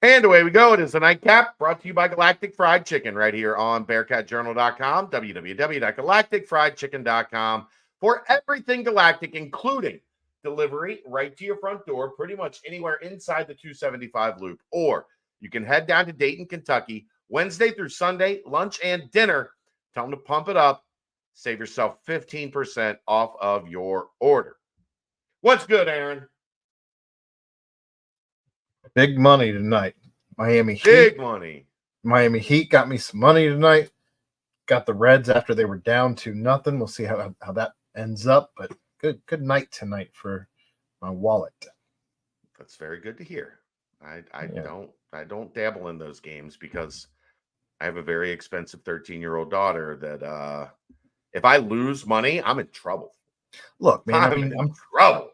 And away we go. It is the Nightcap brought to you by Galactic Fried Chicken right here on BearcatJournal.com, www.galacticfriedchicken.com for everything Galactic, including delivery right to your front door, pretty much anywhere inside the 275 loop. Or you can head down to Dayton, Kentucky, Wednesday through Sunday, lunch and dinner. Tell them to pump it up. Save yourself 15% off of your order. What's good, Aaron? Big money tonight. Miami Heat. Big money. Miami Heat got me some money tonight. Got the Reds after they were down 2-0. We'll see how that ends up. But good night tonight for my wallet. That's very good to hear. I don't dabble in those games because I have a very expensive 13-year-old daughter that if I lose money, I'm in trouble. Look, man, I'm in trouble.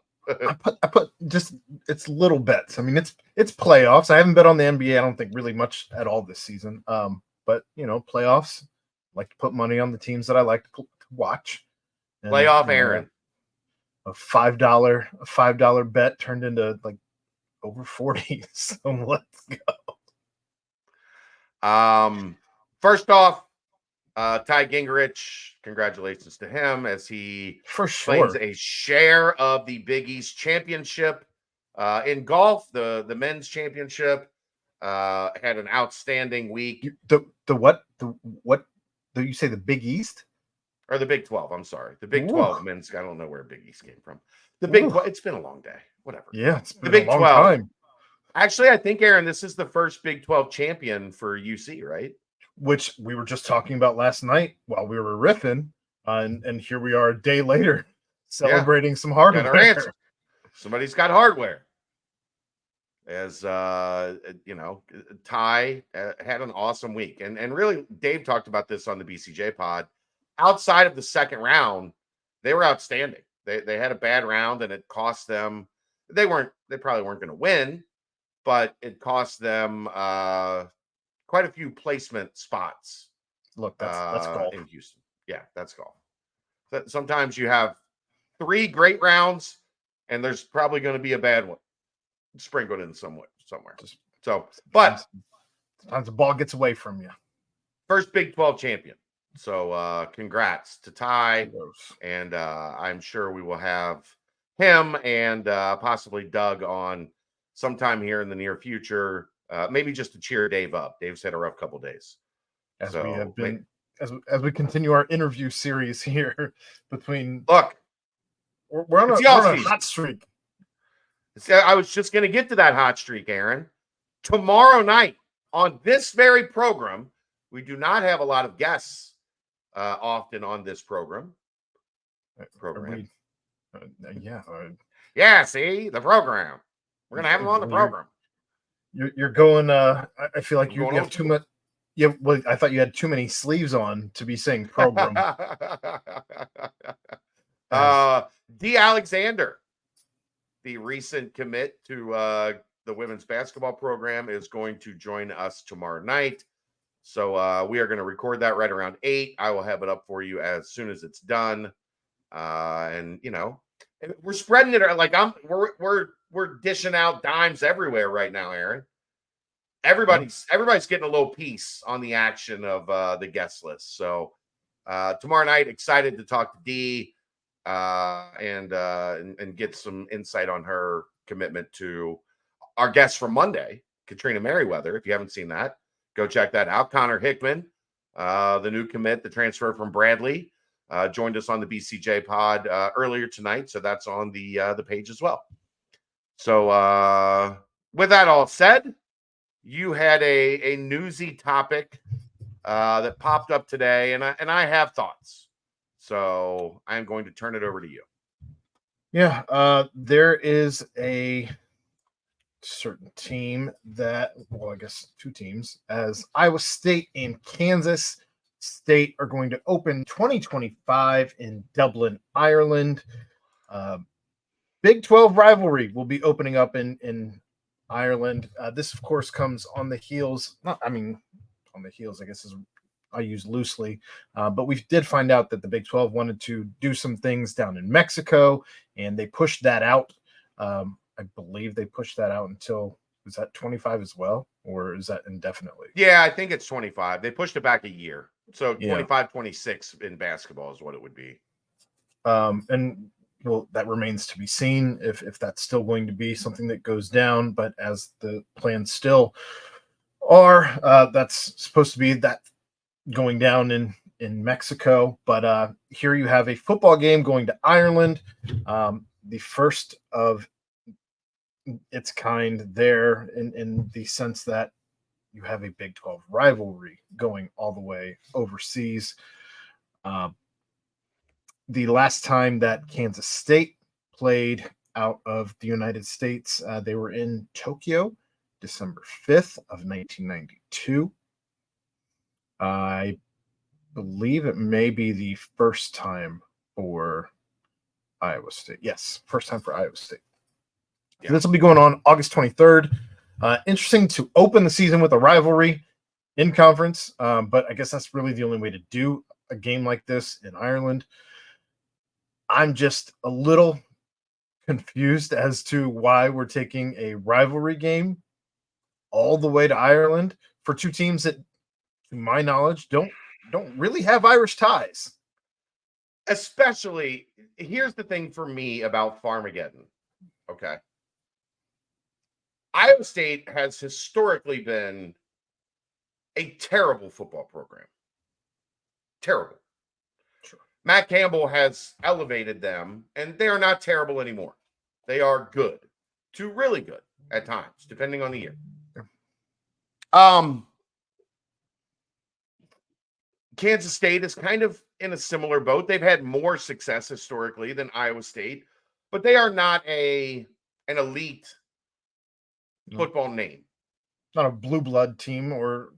I put just it's little bets. I mean, it's playoffs. I haven't bet on the NBA. I don't think really much at all this season. But playoffs. I like to put money on the teams that I like to watch. And, Playoff Aaron. A $5 bet turned into like over 40. So let's go. First off, Ty Gingrich, congratulations to him as he claims a share of the Big East Championship in golf. The men's championship had an outstanding week. The what? The what? Do you say the Big East or the Big 12? I'm sorry, the Big 12 men's. I don't know where Big East came from. The Big 12. It's been a long day. Whatever. Yeah, it's been the Big a long 12. Time. Actually, I think Aaron, this is the first Big 12 champion for UC, right? Which we were just talking about last night while we were riffing, and here we are a day later celebrating some hardware. Got our answer. Somebody's got hardware. As Ty had an awesome week, and really Dave talked about this on the BCJ pod. Outside of the second round, they were outstanding. They had a bad round, and it cost them. They probably weren't going to win, but it cost them quite a few placement spots. Look, that's golf in Houston. Yeah, that's golf. Sometimes you have 3 great rounds, and there's probably going to be a bad one sprinkled in somewhere. But sometimes the ball gets away from you. First Big 12 champion. So congrats to Ty, and I'm sure we will have him and possibly Doug on sometime here in the near future. Maybe just to cheer Dave up. Dave's had a rough couple days. As we have been, as we continue our interview series here between. Look, we're on a hot streak. I was just going to get to that hot streak, Aaron. Tomorrow night on this very program, we do not have a lot of guests often on this program. Yeah, see the program. We're going to have them on the program. You're going. I feel like you have too much. Yeah, well, I thought you had too many sleeves on to be saying program. D. Alexander, the recent commit to the women's basketball program, is going to join us tomorrow night. So we are going to record that right around 8. I will have it up for you as soon as it's done. And we're spreading it like we're dishing out dimes everywhere right now, Aaron. Everybody's getting a little piece on the action of the guest list. So tomorrow night, excited to talk to Dee and get some insight on her commitment to our guest from Monday, Katrina Merriweather. If you haven't seen that, go check that out. Connor Hickman, the new commit, the transfer from Bradley, joined us on the BCJ pod earlier tonight. So that's on the page as well. So with that all said, you had a newsy topic that popped up today, and I have thoughts. So I'm going to turn it over to you. Yeah, there is a certain team that, I guess 2 teams, as Iowa State and Kansas State are going to open 2025 in Dublin, Ireland. Big 12 rivalry will be opening up in Ireland. This, of course, comes on the heels. On the heels, I guess I use loosely, but we did find out that the Big 12 wanted to do some things down in Mexico, and they pushed that out. I believe they pushed that out until is that 25 as well, or is that indefinitely? Yeah, I think it's 25. They pushed it back a year. So Yeah. 25, 26 in basketball is what it would be. And well, that remains to be seen if that's still going to be something that goes down. But as the plans still are, that's supposed to be that going down in Mexico. But here you have a football game going to Ireland, the first of its kind there in the sense that you have a Big 12 rivalry going all the way overseas. The last time that Kansas State played out of the United States, they were in Tokyo, December 5th of 1992. I believe it may be the first time for Iowa State. Yes, first time for Iowa State. Yeah. So this will be going on August 23rd. Interesting to open the season with a rivalry in conference, but I guess that's really the only way to do a game like this in Ireland. I'm just a little confused as to why we're taking a rivalry game all the way to Ireland for two teams that, to my knowledge, don't really have Irish ties. Especially, here's the thing for me about Farmageddon. Okay. Iowa State has historically been a terrible football program. Terrible. Sure. Matt Campbell has elevated them, and they are not terrible anymore. They are good to really good at times, depending on the year. Kansas State is kind of in a similar boat. They've had more success historically than Iowa State, but they are not an elite football name. Not a blue blood team, or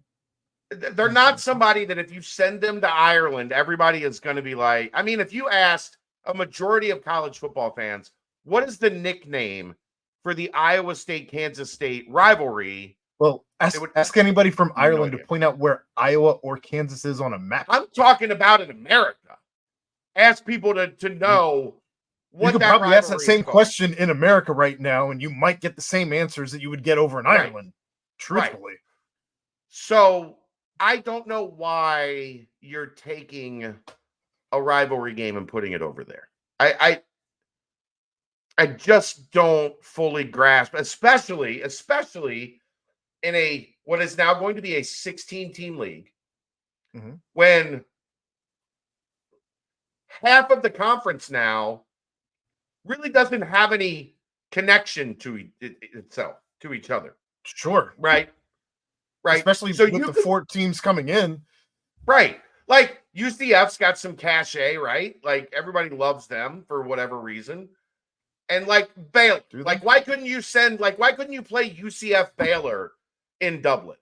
they're not somebody that if you send them to Ireland, everybody is going to be like, I mean, if you asked a majority of college football fans, what is the nickname for the Iowa State Kansas State rivalry? Well, ask anybody from Ireland to point out where Iowa or Kansas is on a map. I'm talking about in America. Ask people to know what you could that probably ask that same is question in America right now, and you might get the same answers that you would get over in Ireland. Truthfully. Right. So I don't know why you're taking a rivalry game and putting it over there. I just don't fully grasp, especially in a what is now going to be a 16-team league, when half of the conference now really doesn't have any connection to itself, to each other. Sure. Right. Especially so with the 4 teams coming in. Right. Like UCF's got some cachet, right? Like everybody loves them for whatever reason. And like Baylor, why couldn't you play UCF Baylor in Dublin?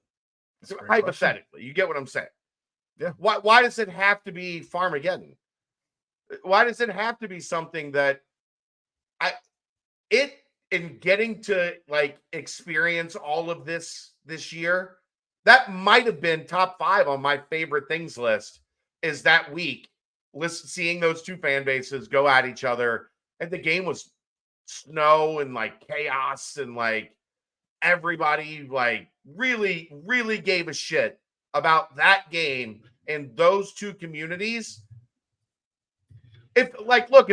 Hypothetically, question. You get what I'm saying? Yeah. Why does it have to be Farmageddon? Why does it have to be something that in getting to like experience all of this year, that might have been top 5 on my favorite things list, is that week, seeing those two fan bases go at each other. And the game was snow and like chaos, and like everybody like really, really gave a shit about that game and those two communities. If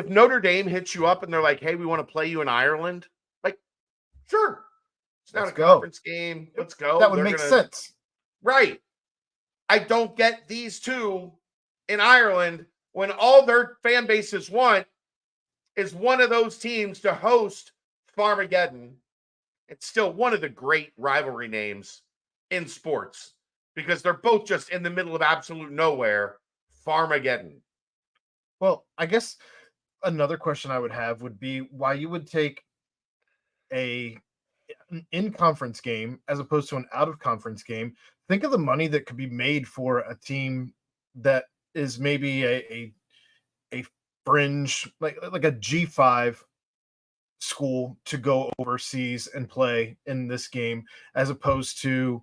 Notre Dame hits you up and they're like, hey, we want to play you in Ireland, like, sure. It's not a conference game. Let's go. That would make sense. Right. I don't get these two in Ireland when all their fan bases want is one of those teams to host Farmageddon. It's still one of the great rivalry names in sports because they're both just in the middle of absolute nowhere. Farmageddon. Well, I guess another question I would have would be why you would take an in-conference game as opposed to an out-of-conference game. Think of the money that could be made for a team that is maybe a fringe, like a G5 school, to go overseas and play in this game, as opposed to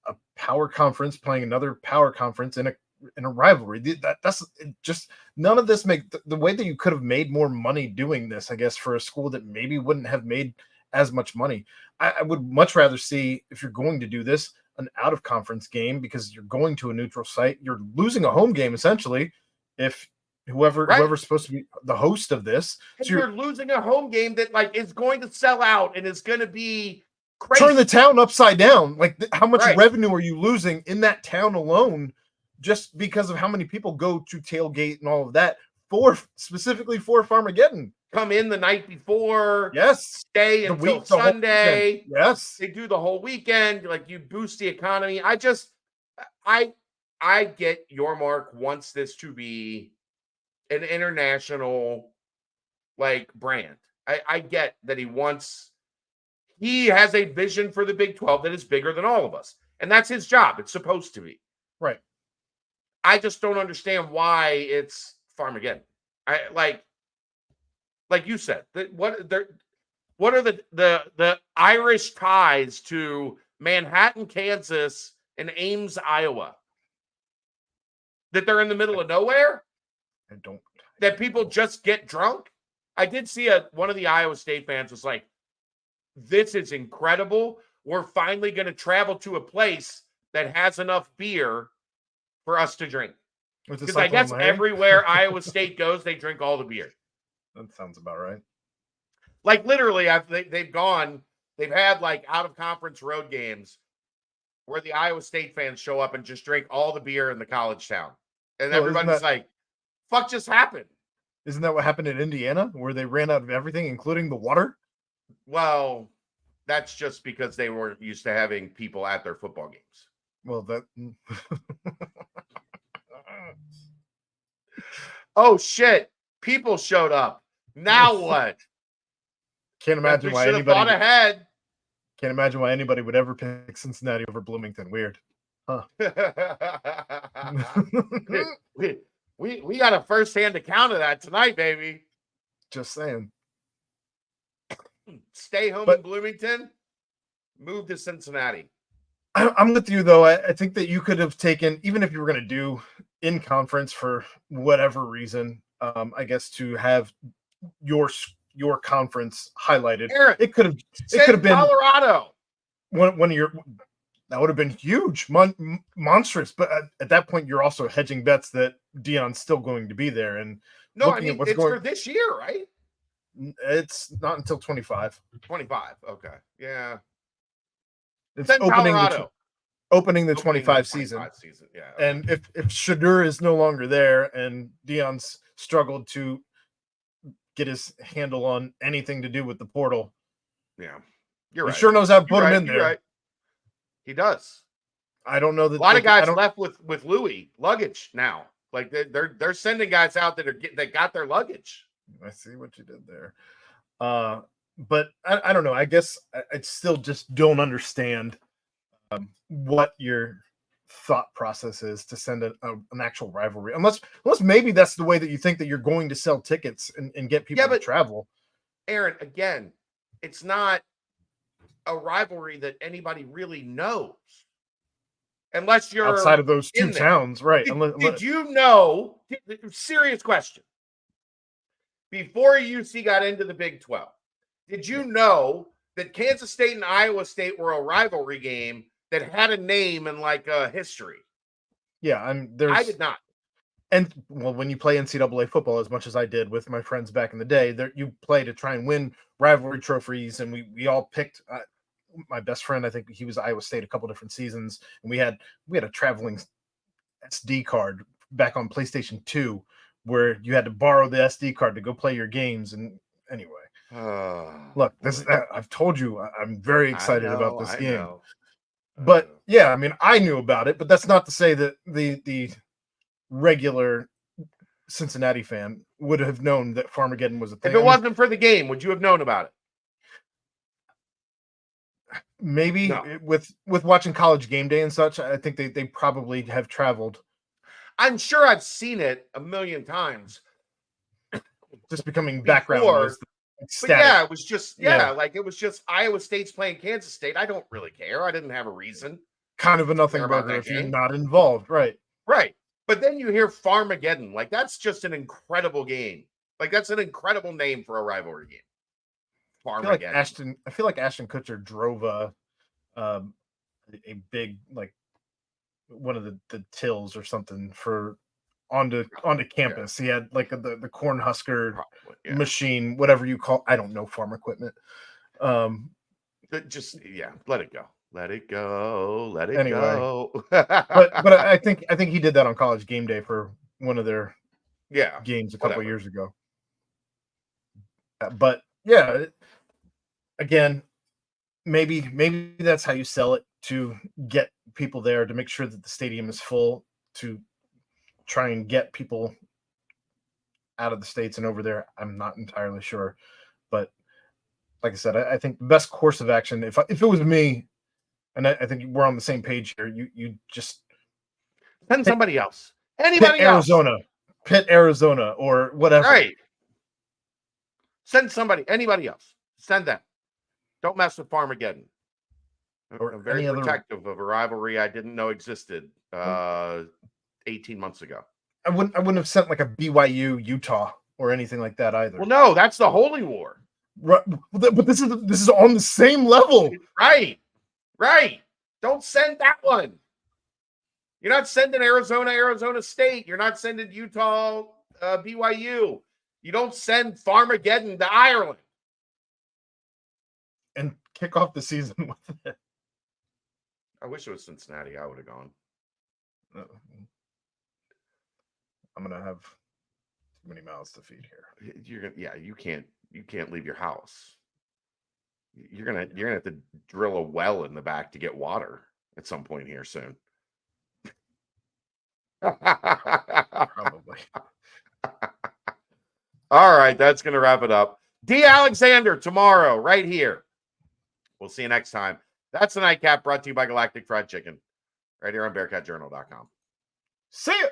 a power conference playing another power conference in a rivalry. That's just none of this make the way that you could have made more money doing this, I guess, for a school that maybe wouldn't have made as much money. I would much rather see, if you're going to do this, an out of conference game, because you're going to a neutral site. You're losing a home game essentially. If whoever's supposed to be the host of this, and so you're losing a home game that like is going to sell out and is going to be crazy. Turn the town upside down. Like how much Right. revenue are you losing in that town alone, just because of how many people go to tailgate and all of that specifically for Farmageddon? Come in the night before, yes, stay until Sunday. Yes, they do the whole weekend. Like, you boost the economy. I get your Mark wants this to be an international like brand. I get that he has a vision for the Big 12 that is bigger than all of us, and that's his job. It's supposed to be. right. I just don't understand why it's Farmageddon. Like you said, what are the Irish ties to Manhattan, Kansas, and Ames, Iowa? That they're in the middle of nowhere? That people just get drunk? I did see one of the Iowa State fans was like, this is incredible. We're finally going to travel to a place that has enough beer for us to drink. Because I guess everywhere Iowa State goes, they drink all the beer. That sounds about right. Like, literally, they've had like out of conference road games where the Iowa State fans show up and just drink all the beer in the college town. And everybody's like, fuck just happened? Isn't that what happened in Indiana, where they ran out of everything, including the water? Well, that's just because they weren't used to having people at their football games. Well, that... Oh, shit. People showed up. Now what? Can't imagine why anybody thought ahead. Can't imagine why anybody would ever pick Cincinnati over Bloomington. Weird. Huh. we got a first-hand account of that tonight, baby. Just saying. Stay home in Bloomington. Move to Cincinnati. I'm with you, though. I think that you could have taken, even if you were going to do in conference for whatever reason, I guess to have your conference highlighted. Aaron, it could have been Colorado. One of your, that would have been huge, monstrous. But at that point, you're also hedging bets that Deion's still going to be there. And no, I mean, it's for this year, right? It's not until 25. 25. Okay. Yeah. It's opening the 25 season. Yeah. Okay. And if Shadur is no longer there and Deion's struggled to get his handle on anything to do with the portal. Yeah. You're right. He sure knows how to put him in there. Right. He does. I don't know that a lot of guys left with Louis luggage now. Like they're sending guys out that got their luggage. I see what you did there. But I don't know. I guess I still just don't understand what your thought process is to send an actual rivalry, unless maybe that's the way that you think that you're going to sell tickets and get people to travel. Aaron, again, it's not a rivalry that anybody really knows, unless you're outside of those two towns, right? Did you know? Serious question. Before UC got into the Big 12, did you know that Kansas State and Iowa State were a rivalry game that had a name and like a history? Yeah, I did not. And when you play NCAA football as much as I did with my friends back in the day, you play to try and win rivalry trophies, and we all picked. My best friend, I think he was Iowa State a couple different seasons, and we had a traveling SD card back on PlayStation 2 where you had to borrow the SD card to go play your games. And anyway, look, I've told you I'm very excited about this game. But yeah, I mean, I knew about it, but that's not to say that the regular Cincinnati fan would have known that Farmageddon was a thing. If it wasn't for the game, would you have known about it? Maybe with watching College Game Day and such, I think they probably have traveled. I'm sure I've seen it a million times. Just becoming background noise. But yeah, it was just like it was just Iowa State's playing Kansas State. I don't really care. I didn't have a reason. Kind of a nothing burger if you're not involved, right? Right. But then you hear Farmageddon. Like, that's just an incredible game. Like, that's an incredible name for a rivalry game. Farmageddon. I feel like Ashton Kutcher drove a big, like, one of the tills or something for onto campus. He had like the corn husker machine, whatever you call. I don't know farm equipment. Just let it go. Let it go. Let it Anyway. go. but I think he did that on College Game Day for one of their games a couple of years ago. But yeah, again, maybe that's how you sell it, to get people there, to make sure that the stadium is full, to try and get people out of the States and over there. I'm not entirely sure, but like I said, I think the best course of action, if it was me, and I think we're on the same page here, you just send somebody else, anybody else, Pitt, Arizona, or whatever. Right. Send anybody else. Send them. Don't mess with Farmageddon. I'm very protective of a rivalry I didn't know existed 18 months ago. I wouldn't have sent like a BYU Utah or anything like that either. Well, no, that's the Holy War. Right, but this is on the same level. Right. Don't send that one. You're not sending Arizona State. You're not sending Utah, BYU. You don't send Farmageddon to Ireland and kick off the season with it. I wish it was Cincinnati. I would have gone. I'm gonna have too many mouths to feed here. You can't leave your house. You're gonna have to drill a well in the back to get water at some point here soon. Probably. All right, that's gonna wrap it up. D. Alexander tomorrow, right here. We'll see you next time. That's the Nightcap, brought to you by Galactic Fried Chicken, right here on BearcatJournal.com. See ya.